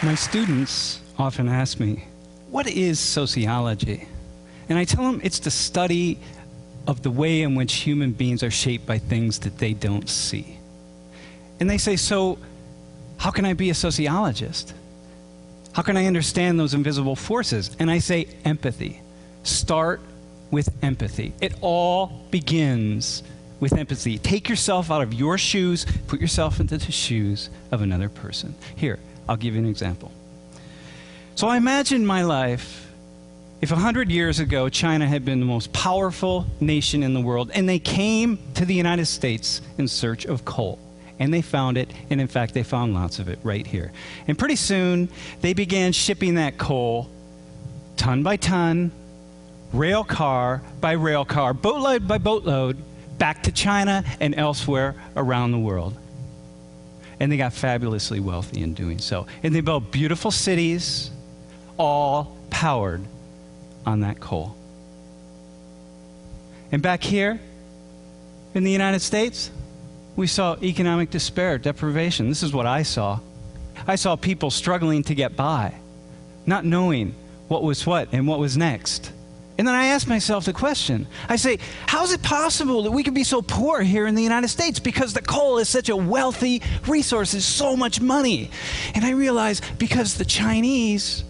My students often ask me, what is sociology? And I tell them it's the study of the way in which human beings are shaped by things that they don't see. And they say, so how can I be a sociologist? How can I understand those invisible forces? And I say, empathy. Start with empathy. It all begins with empathy. Take yourself out of your shoes, put yourself into the shoes of another person. Here, I'll give you an example. So I imagine my life if 100 years ago China had been the most powerful nation in the world and they came to the United States in search of coal. And they found it, and in fact they found lots of it right here. And pretty soon they began shipping that coal ton by ton, rail car by rail car, boatload by boatload, back to China and elsewhere around the world. And they got fabulously wealthy in doing so. And they built beautiful cities, all powered on that coal. And back here in the United States, we saw economic despair, deprivation. This is what I saw. I saw people struggling to get by, not knowing what was what and what was next. And then I asked myself the question. I say, how is it possible that we could be so poor here in the United States? Because the coal is such a wealthy resource, it's so much money. And I realized because the Chinese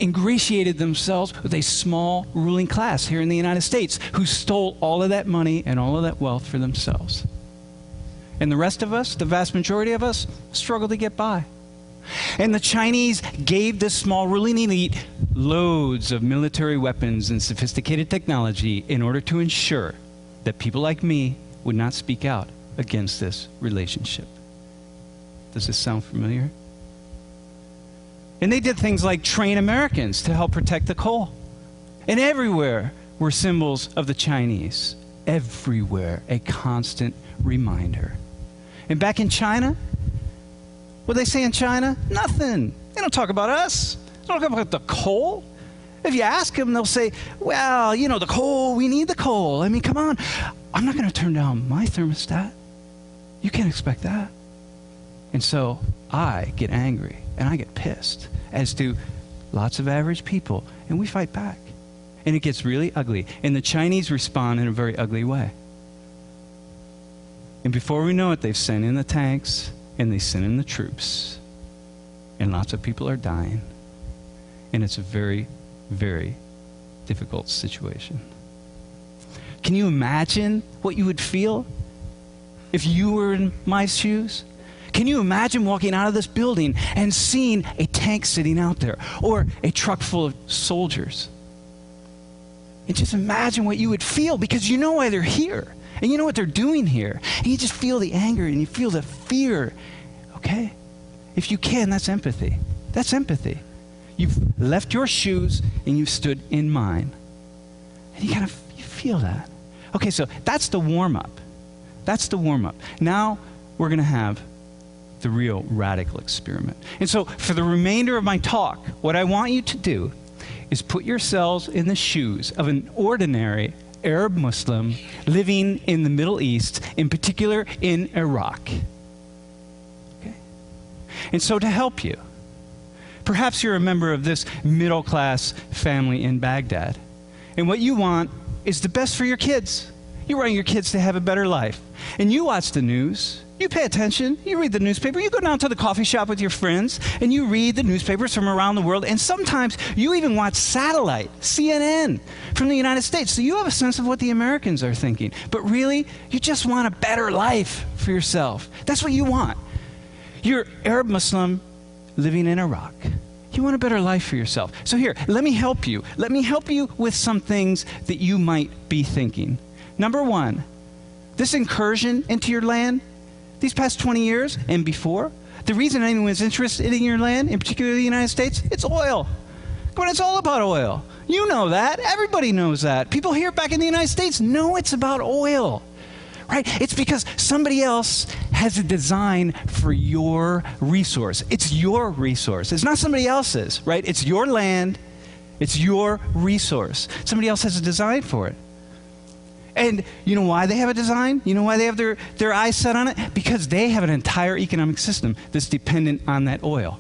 ingratiated themselves with a small ruling class here in the United States who stole all of that money and all of that wealth for themselves. And the rest of us, the vast majority of us, struggle to get by. And the Chinese gave this small ruling elite loads of military weapons and sophisticated technology in order to ensure that people like me would not speak out against this relationship. Does this sound familiar? And they did things like train Americans to help protect the coal. And everywhere were symbols of the Chinese. Everywhere, a constant reminder. And back in China, what do they say in China? Nothing. They don't talk about us. They don't talk about the coal. If you ask them, they'll say, well, you know, the coal, we need the coal. I mean, come on. I'm not going to turn down my thermostat. You can't expect that. And so I get angry and I get pissed, as do lots of average people, and we fight back. And it gets really ugly. And the Chinese respond in a very ugly way. And before we know it, they've sent in the tanks, and they send in the troops. And lots of people are dying. And it's a very, very difficult situation. Can you imagine what you would feel if you were in my shoes? Can you imagine walking out of this building and seeing a tank sitting out there or a truck full of soldiers? And just imagine what you would feel, because you know why they're here. And you know what they're doing here. And you just feel the anger and you feel the fear. Okay? If you can, that's empathy. That's empathy. You've left your shoes and you've stood in mine. And you feel that. Okay, so that's the warm-up. That's the warm-up. Now we're going to have the real radical experiment. And so for the remainder of my talk, what I want you to do is put yourselves in the shoes of an ordinary Arab Muslim living in the Middle East, in particular in Iraq. Okay? And so to help you, perhaps you're a member of this middle-class family in Baghdad, and what you want is the best for your kids. You want your kids to have a better life. And you watch the news, you pay attention, you read the newspaper, you go down to the coffee shop with your friends, and you read the newspapers from around the world, and sometimes you even watch satellite, CNN, from the United States, so you have a sense of what the Americans are thinking. But really, you just want a better life for yourself. That's what you want. You're Arab Muslim living in Iraq. You want a better life for yourself. So here, let me help you. Let me help you with some things that you might be thinking. Number one, this incursion into your land, these past 20 years and before, the reason anyone's interested in your land, in particular the United States, it's oil. Come on, it's all about oil. You know that. Everybody knows that. People here back in the United States know it's about oil. Right? It's because somebody else has a design for your resource. It's your resource. It's not somebody else's, right? It's your land. It's your resource. Somebody else has a design for it. And you know why they have a design? You know why they have their eyes set on it? Because they have an entire economic system that's dependent on that oil.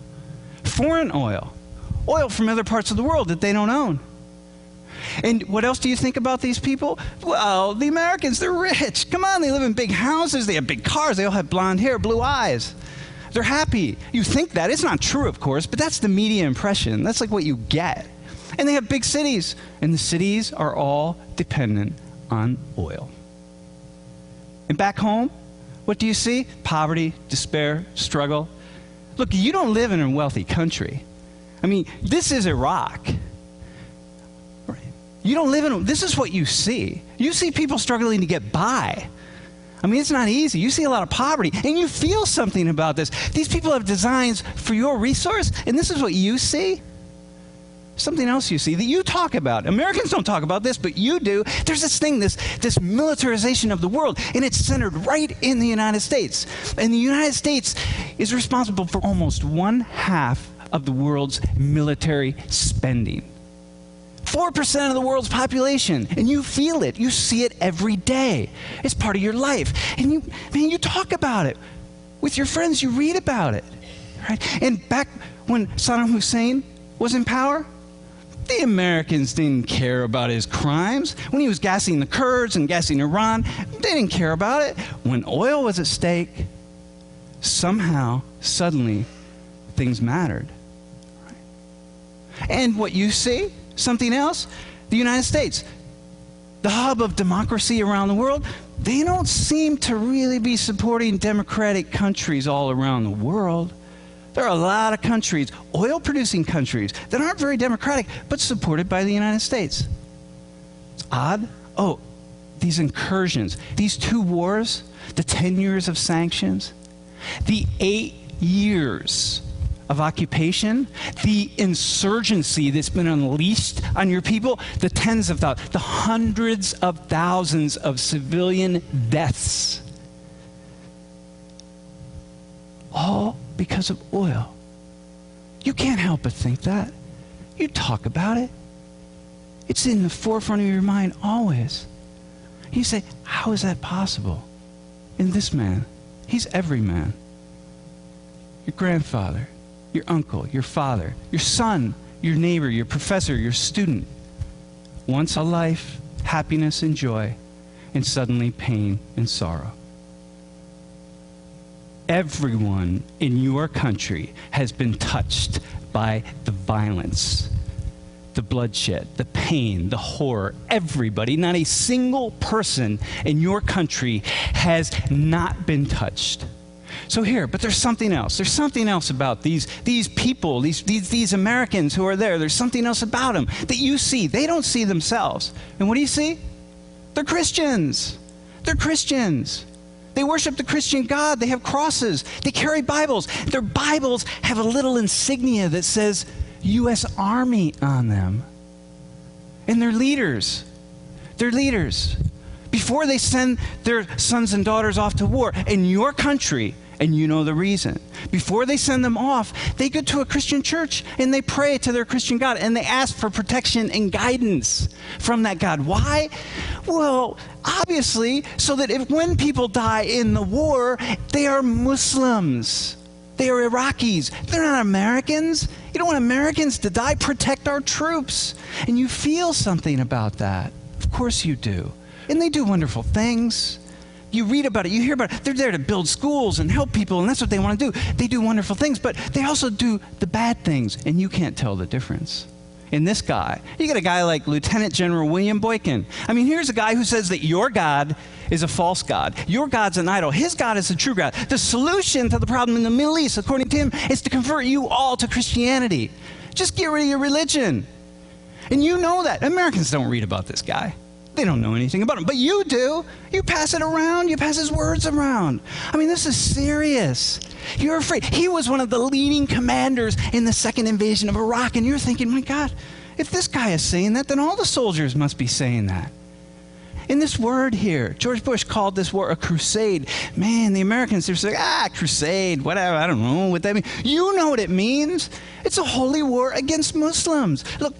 Foreign oil. Oil from other parts of the world that they don't own. And what else do you think about these people? Well, the Americans, they're rich. Come on, they live in big houses. They have big cars. They all have blonde hair, blue eyes. They're happy. You think that. It's not true, of course, but that's the media impression. That's like what you get. And they have big cities. And the cities are all dependent on oil. And back home, what do you see? Poverty, despair, struggle. Look, you don't live in a wealthy country. I mean, this is Iraq. You don't live in, this is what you see. You see people struggling to get by. I mean, it's not easy. You see a lot of poverty, and you feel something about this. These people have designs for your resource, and this is what you see. Something else you see that you talk about. Americans don't talk about this, but you do. There's this thing, this militarization of the world, and it's centered right in the United States. And the United States is responsible for almost 1/2 of the world's military spending. 4% of the world's population, and you feel it. You see it every day. It's part of your life. And you talk about it. With your friends, you read about it. Right? And back when Saddam Hussein was in power, the Americans didn't care about his crimes. When he was gassing the Kurds and gassing Iran, they didn't care about it. When oil was at stake, somehow, suddenly, things mattered. Right? And what you see, something else, the United States, the hub of democracy around the world, they don't seem to really be supporting democratic countries all around the world. There are a lot of countries, oil-producing countries, that aren't very democratic, but supported by the United States. It's odd. Oh, these incursions, these 2 wars, the 10 years of sanctions, the 8 years of occupation, the insurgency that's been unleashed on your people, the tens of thousands, the hundreds of thousands of civilian deaths, all because of oil. You can't help but think that. You talk about it. It's in the forefront of your mind always. You say, how is that possible? And this man, he's every man. Your grandfather, your uncle, your father, your son, your neighbor, your professor, your student. Once a life, happiness and joy, and suddenly pain and sorrow. Everyone in your country has been touched by the violence, the bloodshed, the pain, the horror. Everybody, not a single person in your country has not been touched. So here, but there's something else. There's something else about these people, these Americans who are there. There's something else about them that you see. They don't see themselves. And what do you see? They're Christians. They're Christians. They worship the Christian God. They have crosses. They carry Bibles. Their Bibles have a little insignia that says U.S. Army on them. And they're leaders. They're leaders. Before they send their sons and daughters off to war in your country, and you know the reason, before they send them off, they go to a Christian church and they pray to their Christian God and they ask for protection and guidance from that God. Why? Well, obviously, so that when people die in the war, they are Muslims. They are Iraqis. They're not Americans. You don't want Americans to die. Protect our troops. And you feel something about that. Of course you do. And they do wonderful things. You read about it, you hear about it. They're there to build schools and help people, and that's what they want to do. They do wonderful things, but they also do the bad things, and you can't tell the difference. In this guy, you get a guy like Lieutenant General William Boykin. I mean, here's a guy who says that your God is a false God. Your God's an idol. His God is a true God. The solution to the problem in the Middle East, according to him, is to convert you all to Christianity. Just get rid of your religion. And you know that. Americans don't read about this guy. They don't know anything about him, but you do. You pass it around. You pass his words around. I mean, this is serious. You're afraid. He was one of the leading commanders in the second invasion of Iraq, and you're thinking, my God, if this guy is saying that, then all the soldiers must be saying that. In this word here, George Bush called this war a crusade. Man, the Americans, they're like, crusade, whatever, I don't know what that means. You know what it means. It's a holy war against Muslims. Look,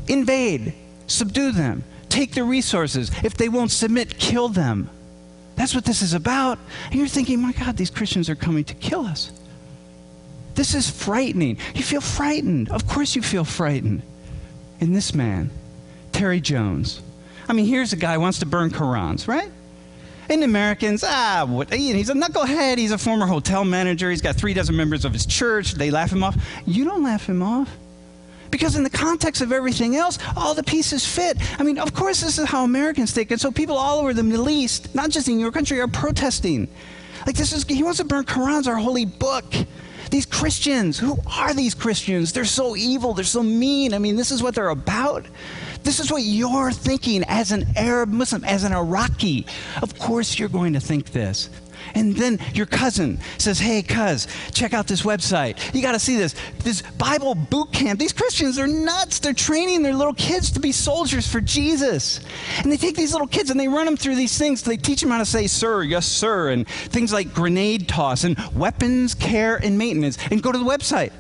invade, subdue them, take their resources. If they won't submit, kill them. That's what this is about. And you're thinking, my God, these Christians are coming to kill us. This is frightening. You feel frightened. Of course you feel frightened. And this man, Terry Jones, I mean, here's a guy who wants to burn Qurans, right? And Americans, he's a knucklehead. He's a former hotel manager. He's got 36 members of his church. They laugh him off. You don't laugh him off. Because in the context of everything else, all the pieces fit. I mean, of course, this is how Americans think. And so people all over the Middle East, not just in your country, are protesting. Like he wants to burn Qurans, our holy book. These Christians, who are these Christians? They're so evil. They're so mean. I mean, this is what they're about. This is what you're thinking as an Arab Muslim, as an Iraqi. Of course you're going to think this. And then your cousin says, hey, cuz, check out this website. You got to see this Bible boot camp. These Christians are nuts. They're training their little kids to be soldiers for Jesus. And they take these little kids and they run them through these things. They teach them how to say, sir, yes, sir, and things like grenade toss and weapons, care, and maintenance. And go to the website. It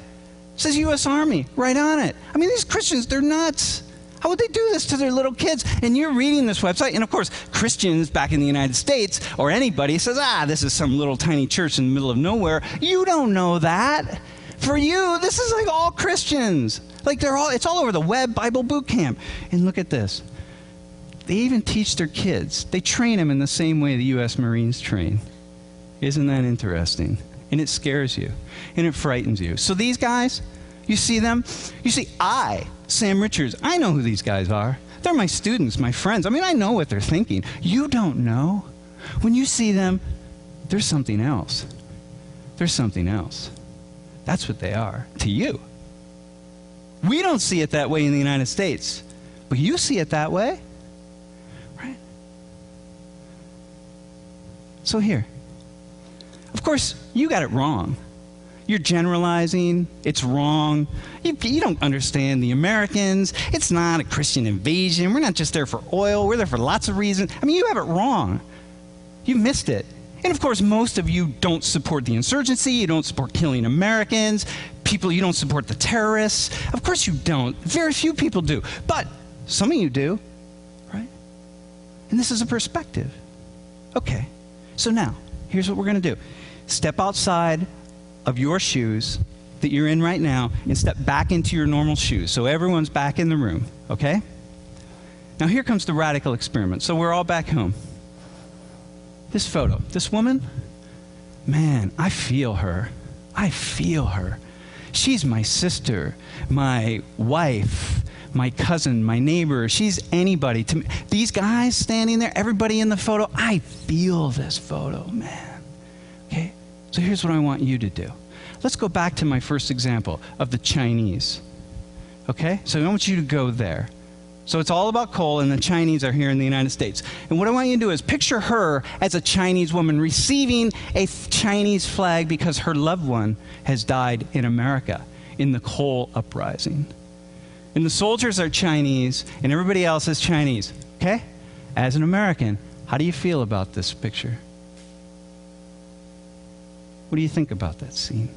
says U.S. Army right on it. I mean, these Christians, they're nuts. How would they do this to their little kids? And you're reading this website, and of course, Christians back in the United States, or anybody says, this is some little tiny church in the middle of nowhere. You don't know that. For you, this is like all Christians. Like it's all over the web, Bible boot camp. And look at this. They even teach their kids. They train them in the same way the U.S. Marines train. Isn't that interesting? And it scares you, and it frightens you. So these guys, you see them? You see, Sam Richards, I know who these guys are. They're my students, my friends. I mean, I know what they're thinking. You don't know. When you see them, there's something else. There's something else. That's what they are to you. We don't see it that way in the United States, but you see it that way, right? So here, of course, you got it wrong. You're generalizing. It's wrong. You don't understand the Americans. It's not a Christian invasion. We're not just there for oil. We're there for lots of reasons. I mean, you have it wrong. You missed it. And of course, most of you don't support the insurgency. You don't support killing Americans. You don't support the terrorists. Of course you don't. Very few people do. But some of you do, right? And this is a perspective. Okay. So now, here's what we're going to do. Step outside of your shoes that you're in right now and step back into your normal shoes. So everyone's back in the room, okay? Now here comes the radical experiment. So we're all back home. This photo, this woman, man, I feel her. I feel her. She's my sister, my wife, my cousin, my neighbor. She's anybody to me. These guys standing there, everybody in the photo, I feel this photo, man. Okay? So here's what I want you to do. Let's go back to my first example of the Chinese. Okay? So I want you to go there. So it's all about coal, and the Chinese are here in the United States. And what I want you to do is picture her as a Chinese woman receiving a Chinese flag because her loved one has died in America in the coal uprising. And the soldiers are Chinese, and everybody else is Chinese. Okay? As an American, how do you feel about this picture? What do you think about that scene?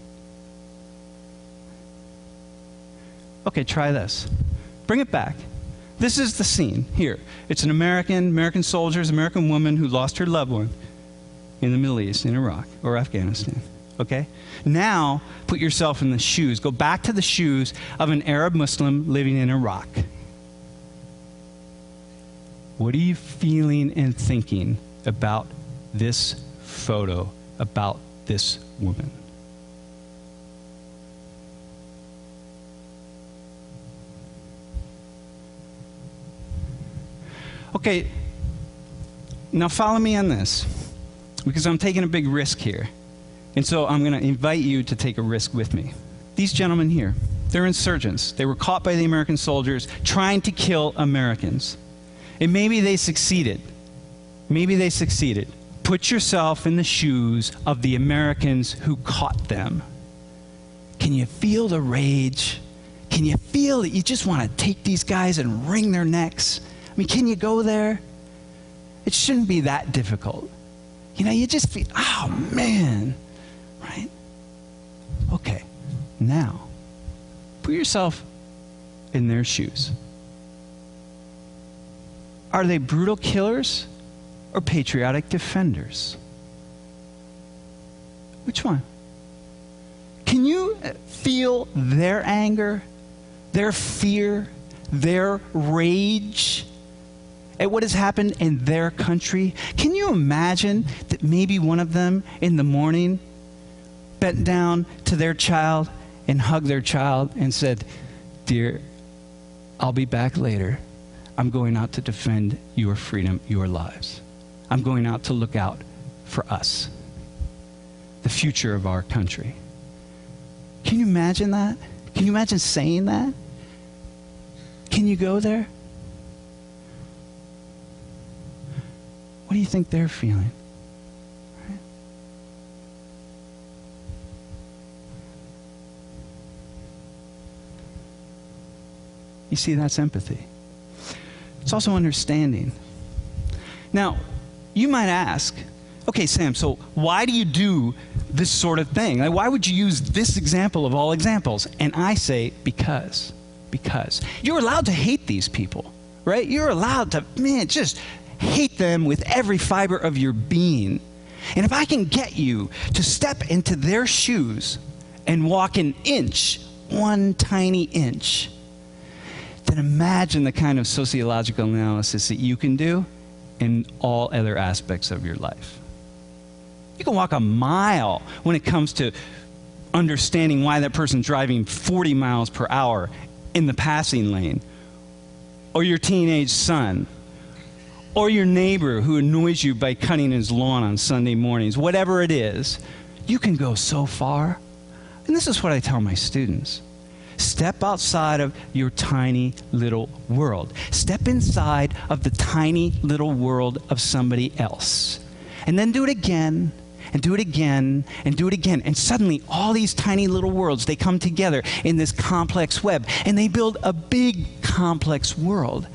Okay, try this. Bring it back. This is the scene here. It's an American soldiers, American woman who lost her loved one in the Middle East, in Iraq or Afghanistan. Okay? Now, put yourself in the shoes. Go back to the shoes of an Arab Muslim living in Iraq. What are you feeling and thinking about this photo, about this woman? Okay, now follow me on this, because I'm taking a big risk here. And so I'm going to invite you to take a risk with me. These gentlemen here, they're insurgents. They were caught by the American soldiers trying to kill Americans. And maybe they succeeded. Maybe they succeeded. Put yourself in the shoes of the Americans who caught them. Can you feel the rage? Can you feel that you just want to take these guys and wring their necks? I mean, can you go there? It shouldn't be that difficult. You know, you just feel, oh man, right? Okay, now, put yourself in their shoes. Are they brutal killers or patriotic defenders? Which one? Can you feel their anger, their fear, their rage at what has happened in their country? Can you imagine that maybe one of them in the morning bent down to their child and hugged their child and said, "Dear, I'll be back later. I'm going out to defend your freedom, your lives. I'm going out to look out for us, the future of our country." Can you imagine that? Can you imagine saying that? Can you go there? What do you think they're feeling? Right? You see, that's empathy. It's also understanding. Now, you might ask, okay, Sam, so why do you do this sort of thing? Like, why would you use this example of all examples? And I say, because. You're allowed to hate these people, right? You're allowed to, just hate them with every fiber of your being. And if I can get you to step into their shoes and walk an inch, one tiny inch, then imagine the kind of sociological analysis that you can do in all other aspects of your life. You can walk a mile when it comes to understanding why that person's driving 40 miles per hour in the passing lane, or your teenage son, or your neighbor who annoys you by cutting his lawn on Sunday mornings. Whatever it is, you can go so far. And this is what I tell my students. Step outside of your tiny little world. Step inside of the tiny little world of somebody else. And then do it again, and do it again, and do it again. And suddenly, all these tiny little worlds, they come together in this complex web, and they build a big, complex world.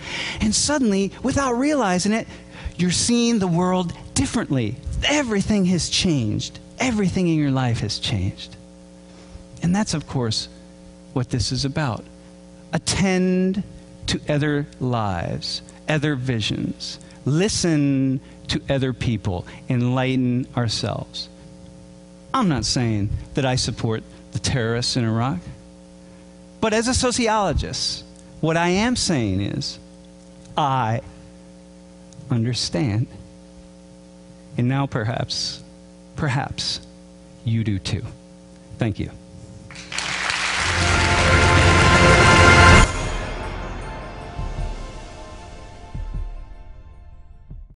And suddenly, without realizing it, you're seeing the world differently. Everything has changed. Everything in your life has changed. And that's, of course, what this is about. Attend to other lives, other visions. Listen to other people, enlighten ourselves. I'm not saying that I support the terrorists in Iraq, but as a sociologist, what I am saying is I understand. And now perhaps you do too. Thank you.